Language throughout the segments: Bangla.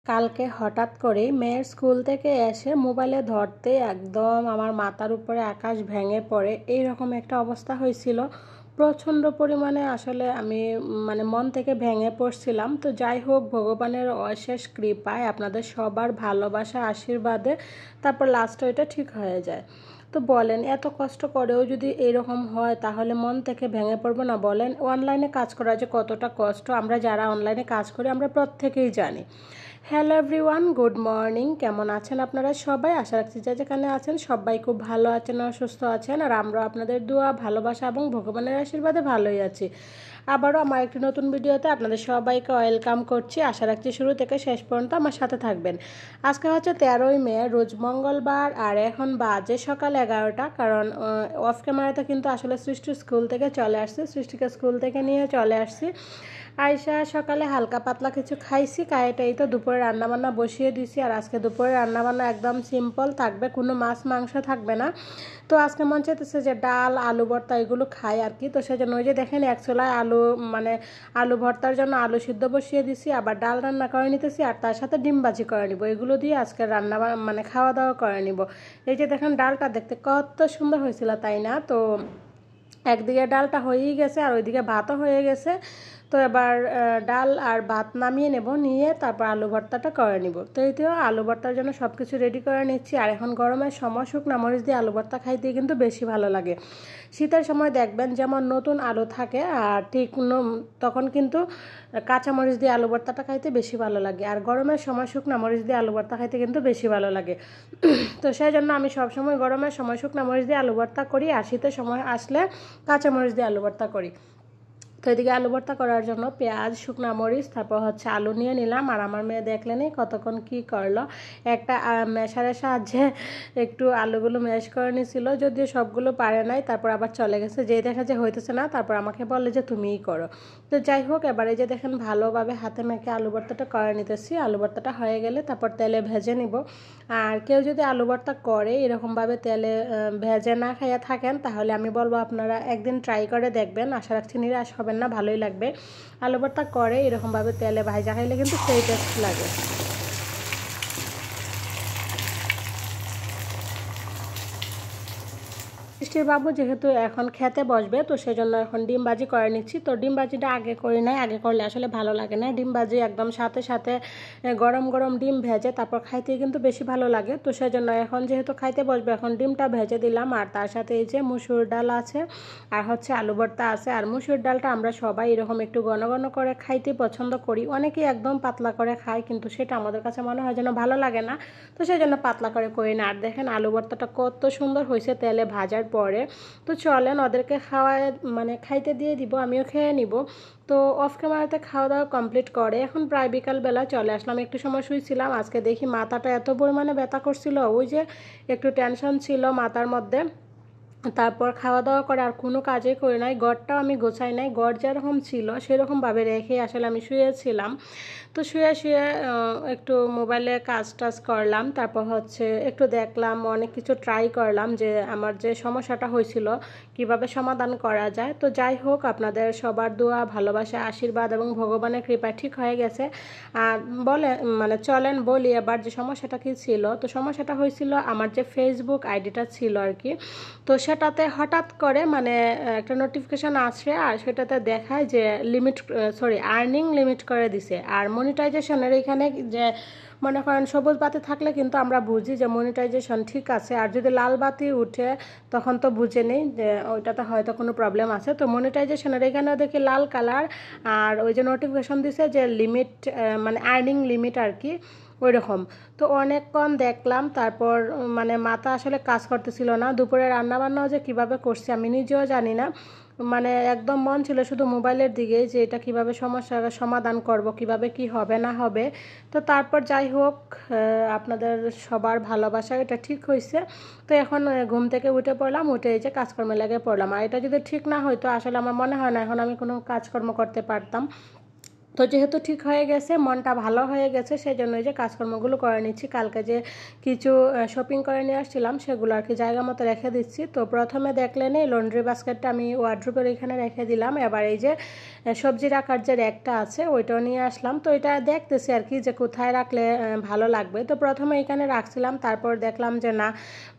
কালকে হঠাৎ করেই মেয়ের স্কুল থেকে এসে মোবাইলে ধরতে একদম আমার মাথার উপরে আকাশ ভেঙে পড়ে এইরকম একটা অবস্থা হয়েছিল। প্রচণ্ড পরিমাণে আসলে আমি মন থেকে ভেঙে পড়ছিলাম। তো যাই হোক, ভগবানের অশেষ কৃপায় আপনাদের সবার ভালোবাসা আশীর্বাদে তারপর লাস্টে এটা ঠিক হয়ে যায়। তো বলেন, এত কষ্ট করেও যদি এরকম হয় তাহলে মন থেকে ভেঙে পড়বো না? বলেন, অনলাইনে কাজ করা যে কতটা কষ্ট আমরা যারা অনলাইনে কাজ করি আমরা প্রত্যেকেই জানি। Hello everyone, good morning. কেমন আছেন আপনারা সবাই? আশা রাখছি যে যেখানে আছেন সবাই খুব ভালো আছেন, অসুস্থ আছেন, আর আমরা আপনাদের দোয়া, ভালোবাসা এবং ভগবানের আশীর্বাদে ভালোই আছি। আবারও আমার একটি নতুন ভিডিওতে আপনাদের সবাইকে ওয়েলকাম করছি। আশা রাখছি শুরু থেকে শেষ পর্যন্ত আমার সাথে থাকবেন। আজকে হচ্ছে 13ই মে, রোজ মঙ্গলবার, আর এখন বাজে সকাল 11টা। কারণ অফ ক্যামেরাতে কিন্তু আসলে সৃষ্টি স্কুল থেকে চলে আসছি, সৃষ্টিকে স্কুল থেকে নিয়ে চলে আসছি। আয়সা সকালে হালকা পাতলা কিছু খাইছি, খাইটাই তো দুপুরে রান্নাবান্না বসিয়ে দিছি। আর আজকে দুপুরে রান্নাবান্না একদম সিম্পল থাকবে, কোনো মাছ মাংস থাকবে না। তো আজকে মন চাইতেছে যে ডাল, আলু ভর্তা এগুলো খাই আর কি। তো সেজন্য ওই যে দেখেন এক চুলায় আলু ভর্তার জন্য আলু সিদ্ধ বসিয়ে দিছি, আবার ডাল রান্না করে নিতেছি, আর তার সাথে ডিম ভাজি করে নিব। এগুলো দিয়ে আজকে রান্না খাওয়া দাওয়া করে নিব। এই যে দেখেন ডালটা দেখতে কত সুন্দর হয়েছিল, তাই না? তো একদিকে ডালটা হয়েই গেছে আর ওইদিকে ভাতও হয়ে গেছে। তো এবার ডাল আর ভাত নামিয়ে নেব, নিয়ে তারপর আলু ভর্তাটা করে নিব। তো এইতেও আলু ভর্তার জন্য সব কিছু রেডি করে নিচ্ছি। আর এখন গরমের সময় শুকনো মরিচ দিয়ে আলু ভর্তা খাইতে কিন্তু বেশি ভালো লাগে। শীতের সময় দেখবেন যেমন নতুন আলু থাকে, আর ঠিক তখন কিন্তু কাঁচা মরিচ দিয়ে আলু ভর্তাটা খাইতে বেশি ভালো লাগে। আর গরমের সময় শুকনো মরিচ দিয়ে আলু ভর্তা খাইতে কিন্তু বেশি ভালো লাগে। তো সেই জন্য আমি সবসময় গরমের সময় শুকনো মরিচ দিয়ে আলু ভর্তা করি, আর শীতের সময় আসলে কাঁচা মরিচ দিয়ে আলু ভর্তা করি। তো এদিকে আলু ভর্তা করার জন্য পেঁয়াজ, শুকনা মরিচ, তারপর হচ্ছে আলু নিয়ে নিলাম। আর আমার মেয়ে দেখলেনই কতক্ষণ কি করলো, একটা ম্যাশারের সাহায্যে একটু আলুগুলো ম্যাশ করে নিয়েছিল, যদিও সবগুলো পারে নাই। তারপর আবার চলে গেছে, যেই দেখা যে হইতেছে না তারপর আমাকে বলে যে তুমিই করো। তো যাই হোক, এবারে যে দেখেন ভালোভাবে হাতে মেখে আলু ভর্তাটা করে নিতেছি। আলু ভর্তাটা হয়ে গেলে তারপর তেলে ভেজে নিব। আর কেউ যদি আলু ভর্তা করে এরকমভাবে তেলে ভেজে না খাইয়া থাকেন তাহলে আমি বলবো আপনারা একদিন ট্রাই করে দেখবেন। আশা রাখছি নিরাশ হবেন না, ভালোই লাগবে। আলু ভর্তা করে এরকমভাবে তেলে ভাজা খাইলে কিন্তু সেই টেস্ট লাগে। বৃষ্টির বাবু যেহেতু এখন খেতে বসবে, তো সেই জন্য এখন ডিম ভাজি করে নিচ্ছি। তো ডিম ভাজিটা আগে করি নাই, আগে করলে আসলে ভালো লাগে না। ডিম ভাজি একদম সাথে সাথে গরম গরম ডিম ভেজে তারপর খাইতে কিন্তু বেশি ভালো লাগে। তো সেই জন্য এখন যেহেতু খাইতে বসবে এখন ডিমটা ভেজে দিলাম। আর তার সাথে এই যে মুসুর ডাল আছে, আর হচ্ছে আলু ভর্তা আছে। আর মুসুর ডালটা আমরা সবাই এরকম একটু ঘন ঘন করে খাইতে পছন্দ করি, অনেকেই একদম পাতলা করে খায়, কিন্তু সেটা আমাদের কাছে মনে হয় যেন ভালো লাগে না। তো সেই জন্য পাতলা করে করি না। আর দেখেন আলু ভর্তাটা কত সুন্দর হয়েছে তেলে ভাজার পরে। তো চলেন ওদেরকে খাওয়ায় খাইতে দিয়ে দিব, আমিও খেয়ে নিব। তো অফ ক্যামেরাতে খাওয়া দাওয়া কমপ্লিট করে এখন প্রায় বিকালবেলা চলে আসলাম। একটু সময় শুয়েছিলাম, আজকে দেখি মাথাটা এত পরিমাণে ব্যথা করছিল, ওই যে একটু টেনশন ছিল মাথার মধ্যে। তারপর খাওয়া দাওয়া করে আর কোনো কাজই করি নাই, ঘরটাও আমি গোছাই নাই, ঘর যেরকম ছিল সেরকমভাবে রেখে আসলে আমি শুয়েছিলাম। তো শুয়ে শুয়ে একটু মোবাইলে কাজ টাজ করলাম, তারপর হচ্ছে একটু দেখলাম, অনেক কিছু ট্রাই করলাম যে আমার যে সমস্যাটা হয়েছিল কিভাবে সমাধান করা যায়। তো যাই হোক, আপনাদের সবার দোয়া, ভালোবাসা, আশীর্বাদ এবং ভগবানের কৃপায় ঠিক হয়ে গেছে। আর চলেন বলি এবার যে সমস্যাটা কী ছিল। তো সমস্যাটা হয়েছিল আমার যে ফেসবুক আইডিটা ছিল আর কি, তো সেটাতে হঠাৎ করে একটা নোটিফিকেশান আসে, আর সেটাতে দেখায় যে আর্নিং লিমিট করে দিছে। আর মনিটাইজেশনের এখানে যে মনে করেন সবুজ বাতি থাকলে কিন্তু আমরা বুঝি যে মনিটাইজেশন ঠিক আছে, আর যদি লাল বাতি উঠে তখন তো বুঝে নেই যে ওইটাতে হয়তো কোনো প্রবলেম আছে। তো মনিটাইজেশনের এখানেও দেখি লাল কালার, আর ওই যে নোটিফিকেশন দিছে যে লিমিট আর্নিং লিমিট আর কি, ওই রকম। তো অনেকক্ষণ দেখলাম, তারপর মাথা আসলে কাজ করতেছিল না। দুপুরে রান্নাবান্নাও যে কীভাবে করছি আমি নিজেও জানি না, একদম মন ছিল শুধু মোবাইলের দিকে যে এটা কিভাবে সমস্যার সমাধান করব, কিভাবে কি হবে না হবে। তো তারপর যাই হোক, আপনাদের সবার ভালোবাসা এটা ঠিক হয়েছে। তো এখন ঘুম থেকে উঠে পড়লাম, উঠে এই যে কাজকর্মে লেগে পড়লাম। আর এটা যদি ঠিক না হইতো আসলে আমার মনে হয় না এখন আমি কোনো কাজকর্ম করতে পারতাম। তো যেহেতু ঠিক হয়ে গেছে, মনটা ভালো হয়ে গেছে, সেই জন্য যে কাজকর্মগুলো করে নিচ্ছি। কালকে যে কিছু শপিং করে নিয়ে আসছিলাম সেগুলো আর কি জায়গা মতো রেখে দিচ্ছি। তো প্রথমে দেখলেন এই লন্ড্রি বাস্কেটটা আমি ওয়ার্ড্রোবের এখানে রেখে দিলাম। এবার এই যে সবজি রাখার যে র্যাকটা আছে ওইটাও নিয়ে আসলাম। তো এটা দেখতেছি আর কি যে কোথায় রাখলে ভালো লাগবে। তো প্রথমে এখানে রাখছিলাম, তারপর দেখলাম যে না,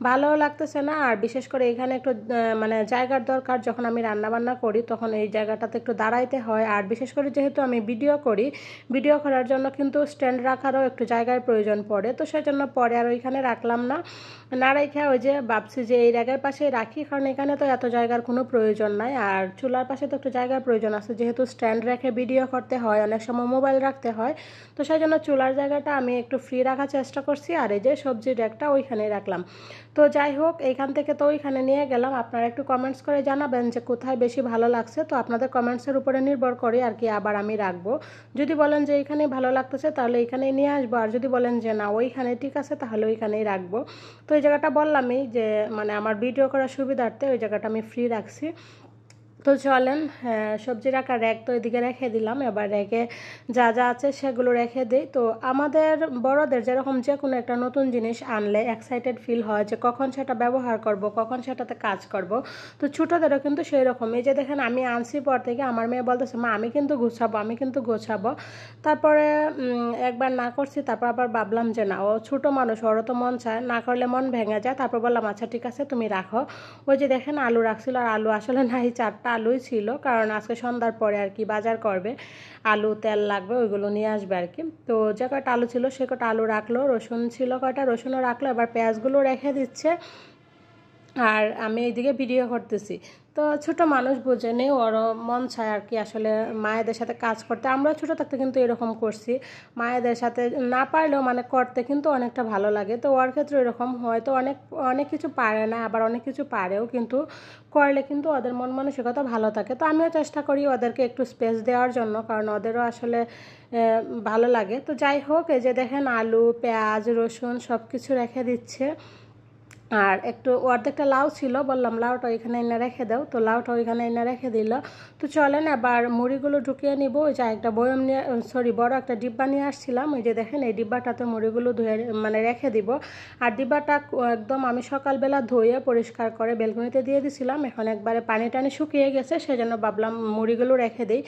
ভালোও লাগতেছে না। আর বিশেষ করে এখানে একটু মানে জায়গার দরকার, যখন আমি রান্নাবান্না করি তখন এই জায়গাটাতে একটু দাঁড়াইতে হয়। আর বিশেষ করে যেহেতু আমি ভিডিও করি, ভিডিও করার জন্য কিন্তু স্ট্যান্ড রাখারও একটু জায়গার প্রয়োজন পড়ে। তো সেজন্য পরে আর ওইখানে রাখলাম না, না রেখে ওই যে ভাবছি যে এই র্যাকের পাশে রাখি, কারণ এখানে তো এত জায়গার কোনো প্রয়োজন নাই। আর চুলার পাশে তো একটু জায়গার প্রয়োজন আছে, যেহেতু স্ট্যান্ড রেখে ভিডিও করতে হয়, অনেক সময় মোবাইল রাখতে হয়। তো সেই জন্য চুলার জায়গাটা আমি একটু ফ্রি রাখার চেষ্টা করছি। আর এই যে সবজির র্যাকটা ওইখানেই রাখলাম। তো যাই হোক, এইখান থেকে তো ওইখানে নিয়ে গেলাম। আপনারা একটু কমেন্টস করে জানাবেন যে কোথায় বেশি ভালো লাগছে। তো আপনাদের কমেন্টসের উপরে নির্ভর করে আর কি আবার আমি রাখবো। যদি বলেন যে এইখানেই ভালো লাগতেছে তাহলে এইখানেই নিয়ে আসবো, আর যদি বলেন যে না ওইখানে ঠিক আছে তাহলে ওইখানেই রাখবো। তো এই জায়গাটা বললামই যে মানে আমার ভিডিও করার সুবিধার্থে ওই জায়গাটা আমি ফ্রি রাখছি। তো চলেন, সবজি রাখার র্যাক তো এদিকে রেখে দিলাম। এবার র্যাকে যা যা আছে সেগুলো রেখে দিই। তো আমাদের বড়দের যেরকম যে কোনো একটা নতুন জিনিস আনলে এক্সাইটেড ফিল হয় যে কখন সেটা ব্যবহার করব, কখন সেটাতে কাজ করব। তো ছোটোদেরও কিন্তু সেই রকম। এই যে দেখেন আমি আনছি পর থেকে আমার মেয়ে বলতেছে মা আমি কিন্তু গুছাবো, আমি কিন্তু গোছাবো। তারপরে একবার না করছি, তারপর আবার ভাবলাম যে না, ও ছোটো মানুষ, ওরও তো মন চায়, না করলে মন ভেঙে যায়। তারপর বললাম আচ্ছা ঠিক আছে তুমি রাখো। ওই যে দেখেন আলু রাখছিল, আর আলু আসলে নাই 4টা আলুই ছিল, কারণ আজকে সন্ধ্যার পরে আর কি বাজার করবে, আলু তেল লাগবে ওইগুলো নিয়ে আসবে আর কি। তো যে কটা আলু ছিল সে কটা আলু রাখলো, রসুন ছিল কটা রসুনও রাখলো। এবার পেঁয়াজগুলো রেখে দিচ্ছে, আর আমি এইদিকে ভিডিও করতেছি। তো ছোট মানুষ বুঝে নেই, ওরও মন চায় আর কি আসলে মায়েদের সাথে কাজ করতে। আমরা ছোটো থাকতে কিন্তু এরকম করছি, মায়েদের সাথে না পারলেও মানে করতে কিন্তু অনেকটা ভালো লাগে। তো ওর ক্ষেত্রে এরকম হয়তো অনেক অনেক কিছু পারে না, আবার অনেক কিছু পারেও, কিন্তু করলে কিন্তু ওদের মন মানসিকতা ভালো থাকে। তো আমিও চেষ্টা করি ওদেরকে একটু স্পেস দেওয়ার জন্য, কারণ ওদেরও আসলে ভালো লাগে। তো যাই হোক, এই যে দেখেন আলু পেঁয়াজ রসুন সব কিছু রেখে দিচ্ছে। আর একটু অর্ধেকটা লাউ ছিল, বললাম লাউটা ওইখানে এনে রেখে দাও, তো লাউটা ওইখানে এনে রেখে দিল। তো চলেন এবার মুড়িগুলো ঢুকিয়ে নিব। ওই যে একটা বয়ম নিয়ে বড় একটা ডিব্বা নিয়ে আসছিলাম, ওই যে দেখেন এই ডিব্বাটাতে মুড়িগুলো ধুয়ে মানে রেখে দিব। আর ডিব্বাটা একদম আমি সকালবেলা ধুয়ে পরিষ্কার করে বেলকনিতে দিয়ে দিছিলাম, এখন একবারে পানি টানি শুকিয়ে গেছে, সেজন্য ভাবলাম মুড়িগুলো রেখে দিই।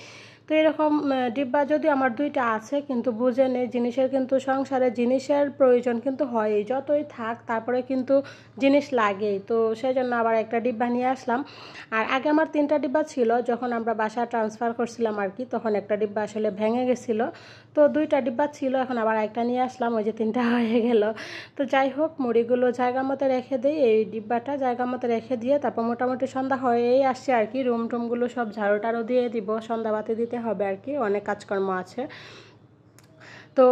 তো এরকম ডিব্বা যদি আমার 2টা আছে, কিন্তু বুঝে নেই জিনিসের কিন্তু সংসারে জিনিসের প্রয়োজন কিন্তু হয়ই, যতই থাক তারপরে কিন্তু জিনিস লাগেই। তো সেই জন্য আবার একটা ডিব্বা নিয়ে আসলাম। আর আগে আমার 3টা ডিব্বা ছিল, যখন আমরা বাসা ট্রান্সফার করছিলাম আর কি, তখন একটা ডিব্বা আসলে ভেঙে গেছিলো। তো 2টা ডিব্বা ছিল, এখন আবার একটা নিয়ে আসলাম, ওই যে 3টা হয়ে গেল। তো যাই হোক, মুড়িগুলো জায়গা মতো রেখে দিই, এই ডিব্বাটা জায়গা মতো রেখে দিয়ে তারপর মোটামুটি সন্ধ্যা হয়েই আসছে আর কি। রুম টুমগুলো সব ঝাড়ু টাড়ু দিয়ে দিব, সন্ধ্যাবাতি দিতে হবে আর কি, অনেক কাজকর্ম আছে। তো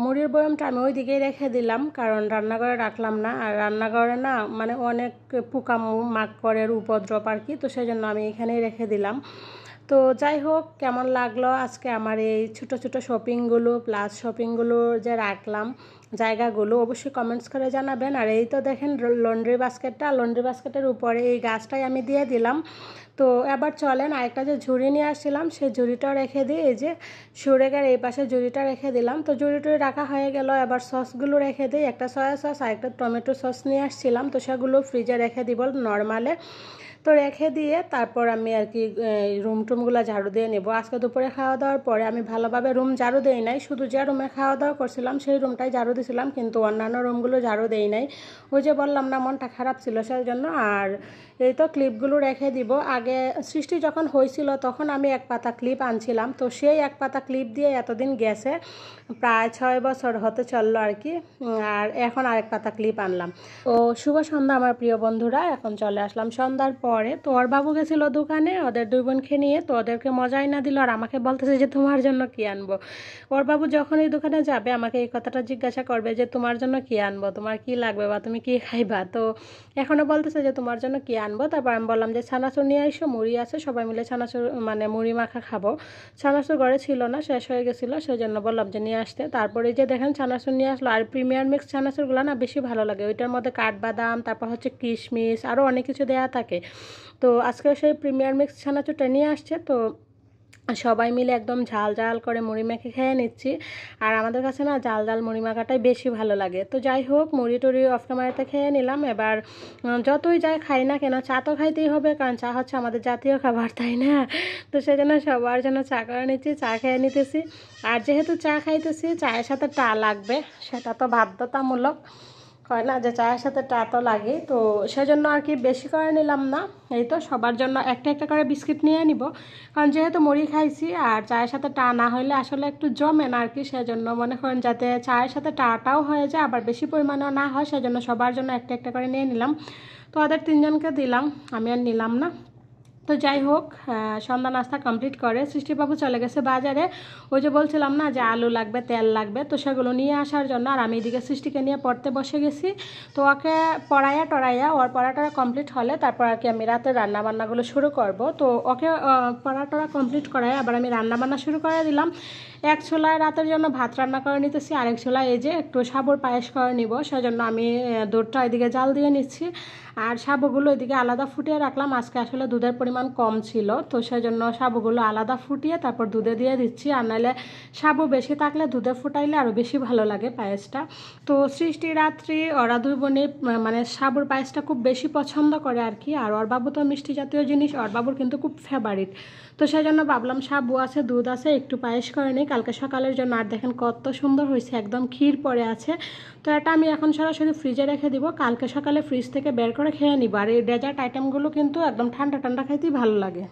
মুড়ির বয়মটা আমি ওই দিকেই রেখে দিলাম, কারণ রান্নাঘরে রাখলাম না। আর রান্নাঘরে না মানে অনেক পোকা মাকড়ের উপদ্রব আর কি, তো সেই জন্য আমি এখানেই রেখে দিলাম। তো যাই হোক, কেমন লাগলো আজকে আমার এই ছোটো ছোটো শপিংগুলো প্লাস শপিংগুলো যে রাখলাম জায়গাগুলো, অবশ্যই কমেন্টস করে জানাবেন। আর এই তো দেখেন লন্ড্রি বাস্কেটের উপরে এই গাছটাই আমি দিয়ে দিলাম। তো এবার চলেন আরেকটা যে ঝুড়ি নিয়ে আসছিলাম সেই ঝুড়িটাও রেখে দিই, এই যে সুরেগার এই পাশে ঝুড়িটা রেখে দিলাম। তো ঝুড়িটুড়ি রাখা হয়ে গেল, এবার সসগুলো রেখে দিই। একটা সয়া সস আর একটা টমেটো সস নিয়ে আসছিলাম, তো সেগুলো ফ্রিজে রেখে দিব নর্মালে। তো রেখে দিয়ে তারপর আমি আর কি রুম টুমগুলো ঝাড়ু দিয়ে নেব। আজকে দুপুরে খাওয়া দাওয়ার পরে আমি ভালোভাবে রুম ঝাড়ু দেই নাই, শুধু যে রুমে খাওয়া দাওয়া করছিলাম সেই রুমটাই ঝাড়ু দিয়েছিলাম, কিন্তু অন্যান্য রুমগুলো ঝাড়ু দেই নাই। ওই যে বললাম না, মনটা খারাপ ছিল সেই জন্য। আর এই তো ক্লিপগুলো রেখে দিব। আগে সৃষ্টি যখন হয়েছিল তখন আমি 1 পাতা ক্লিপ আনছিলাম, তো সেই 1 পাতা ক্লিপ দিয়ে এতদিন গেছে, প্রায় 6 বছর হতে চললো আর কি। আর এখন আরেক পাতা ক্লিপ আনলাম। ও শুভ সন্ধ্যা আমার প্রিয় বন্ধুরা, এখন চলে আসলাম সন্ধ্যার পরে। তো ওর বাবু গেছিল দোকানে ওদের 2 বোনকে নিয়ে, তো ওদেরকে মজাই না দিল, আর আমাকে বলতেছে যে তোমার জন্য কি আনবো। ওর বাবু যখন এই দোকানে যাবে আমাকে এই কথাটা জিজ্ঞাসা করবে যে তোমার জন্য কি আনবো, তোমার কি লাগবে বা তুমি কি খাইবা। তো এখনও বলতেছে যে তোমার জন্য কি আনবো। তারপর আমি বললাম যে ছানাচুর নিয়ে এসো, মুড়ি আছে, সবাই মিলে ছানাচুর মানে মুড়ি মাখা খাবো। ছানাচুর ঘরে ছিল না, শেষ হয়ে গেছিলো, সেই জন্য বললাম যে নিয়ে আসতে। তারপরে যে দেখেন ছানাচুর নিয়ে আসলো। আর প্রিমিয়ার মিক্স ছানাচুরগুলো না বেশি ভালো লাগে, ওইটার মধ্যে কাঠবাদাম তারপর হচ্ছে কিশমিশ আরও অনেক কিছু দেওয়া থাকে। তো আজকে সেই প্রিমিয়ার মিক্স ছানাচুরটা নিয়ে আসছে। তো সবাই মিলে একদম ঝাল ঝাল করে মুড়ি মেখে খেয়ে নিচ্ছি। আর আমাদের কাছে না ঝাল ঝাল মুড়ি মাখাটাই বেশি ভালো লাগে। তো যাই হোক, মুড়ি টুড়ি অফ ক্যামেরাতে খেয়ে নিলাম। এবার যতই যাই খাই না কেন, চা তো খাইতেই হবে, কারণ চা হচ্ছে আমাদের জাতীয় খাবার, তাই না? তো সেজন্য সবার জন্য চা করে নিচ্ছি, চা খেয়ে নিতেছি। আর যেহেতু চা খাইতেছি, চায়ের সাথে টা লাগবে, সেটা তো বাধ্যতামূলক, হয় না যে চায়ের সাথে টা তো লাগে। তো সেজন্য আর কি বেশি করে নিলাম না, এই তো সবার জন্য একটা একটা করে বিস্কিট নিয়ে নিব, কারণ যেহেতু মুড়ি খাইছি আর চায়ের সাথে টা না হইলে আসলে একটু জমে না আর কি। সেজন্য মনে করেন যাতে চায়ের সাথে টাটাও হয়ে যায়, আবার বেশি পরিমাণেও না হয়, সেজন্য সবার জন্য একটা একটা করে নিয়ে নিলাম। তো ওদের তিনজনকে দিলাম, আমি আর নিলাম না। তো যাই হোক, সন্ধ্যা নাস্তা কমপ্লিট করে সৃষ্টিবাবু চলে গেছে বাজারে। ওই যে বলছিলাম না যে আলু লাগবে, তেল লাগবে, তো সেগুলো নিয়ে আসার জন্য। আর আমি এদিকে সৃষ্টিকে নিয়ে পড়তে বসে গেছি। তো ওকে পড়াইয়া টড়াইয়া, ওর পড়াটা কমপ্লিট হলে তারপর আর কি আমি রাতে রান্নাবান্নাগুলো শুরু করব। তো ওকে পড়াটা কমপ্লিট করাই আবার আমি রান্নাবান্না শুরু করে দিলাম। এক চুলায় রাতের জন্য ভাত রান্না করে নিতেছি, আরেক চুলায় এই যে একটু সাবুর পায়েস করে নিব, সেজন্য আমি দুধটা এদিকে জাল দিয়ে নিচ্ছি। আর সাবুগুলো এদিকে আলাদা ফুটিয়ে রাখলাম, আজকে আসলে দুধের পরিমাণ কম ছিল, তো সেজন্য সাবুগুলো আলাদা ফুটিয়ে তারপর দুধে দিয়ে দিচ্ছি। আর নাহলে সাবু বেশি থাকলে দুধে ফুটাইলে আরও বেশি ভালো লাগে পায়েসটা। তো সৃষ্টি, রাত্রি, ওরা দুই বোনে মানে সাবুর পায়েসটা খুব বেশি পছন্দ করে আর কি। আর ওর বাবু তো মিষ্টি জাতীয় জিনিস ওর বাবুর কিন্তু খুব ফেভারিট। তো সেই জন্য ভাবলাম সাবু আছে, দুধ আছে, একটু পায়েস করে নিই কালকে সকালের জন্য। আর দেখেন কত সুন্দর হয়েছে, একদম ক্ষীর পড়ে আছে। তো এটা আমি এখন সরাসরি ফ্রিজে রেখে দিব, কালকে সকালে ফ্রিজ থেকে বের করে খেয়ে নিব। আর এই ডেজার্ট আইটেমগুলো কিন্তু একদম ঠান্ডা ঠান্ডা খাইতেই ভালো লাগে।